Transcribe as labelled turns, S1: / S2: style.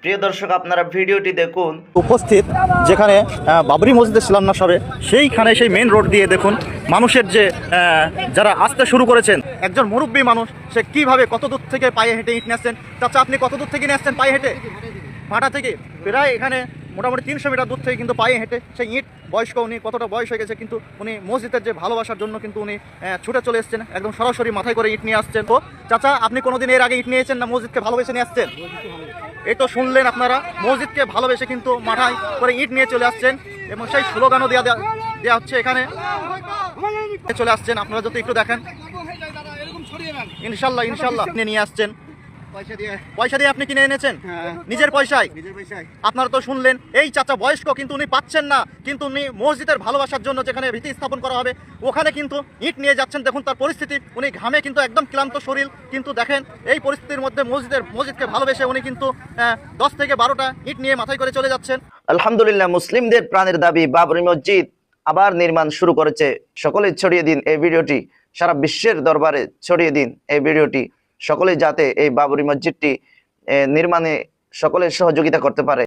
S1: প্রিয় দর্শক, আপনারা ভিডিওটি দেখুন।
S2: উপস্থিত যেখানে বাবরি মসজিদের শিলান্যাস হবে সেইখানে সেই মেন রোড দিয়ে দেখুন মানুষের যে যারা আসতে শুরু করেছেন। একজন মুরব্বী মানুষ সে কিভাবে কত দূর থেকে পায়ে হেঁটে ইট নিয়ে আসছেন। চাচা, আপনি কত দূর থেকে নিয়ে আসছেন পায়ে হেঁটে? ভাটা থেকে প্রায় এখানে মোটামুটি 300 মিটার দূর থেকে কিন্তু পায়ে হেঁটে সেই ইট বয়স্ক, উনি কতটা বয়স হয়ে গেছে কিন্তু উনি মসজিদের যে ভালোবাসার জন্য কিন্তু উনি ছুটে চলে এসছেন, একদম সরাসরি মাথায় করে ইট নিয়ে আসছেন। তো চাচা, আপনি কোনোদিন এর আগে ইট নিয়েছেন না মসজিদকে ভালোবেসে নিয়ে আসছেন? এই তো শুনলেন আপনারা, মসজিদকে ভালোবেসে কিন্তু মাথায় করে ইট নিয়ে চলে আসছেন এবং সেই স্লোগানও দেওয়া হচ্ছে এখানে চলে আসছেন। আপনারা যদি একটু দেখেন, ইনশাল্লাহ ইনশাল্লাহ আপনি নিয়ে আসছেন। পয়সা দিয়ে আপনি কিনে এনেছেন? নিজের পয়সায়? আপনারা তো শুনলেন, এই চাচা বয়স্ক কিন্তু উনি পাচ্ছেন না, কিন্তু উনি মসজিদের ভালোবাসার জন্য যেখানে ভিত্তি স্থাপন করা হবে ওখানে কিন্তু ইট নিয়ে যাচ্ছেন। দেখুন তার পরিস্থিতি, উনি ঘামে কিন্তু একদম ক্লান্ত শরীর, কিন্তু দেখেন এই পরিস্থিতির মধ্যে মসজিদকে ভালোবেসে উনি কিন্তু 10 থেকে 12টা ইট নিয়ে মাথায় করে চলে যাচ্ছেন।
S1: আলহামদুলিল্লাহ, মুসলিমদের প্রাণের দাবি বাবরি মসজিদ আবার নির্মাণ শুরু করেছে। সকলেই ছড়িয়ে দিন এই ভিডিওটি, সারা বিশ্বের দরবারে ছড়িয়ে দিন এই ভিডিওটি। সকলেই যাতে এই বাবরি মসজিদটি নির্মাণে সকলের সহযোগিতা করতে পারে।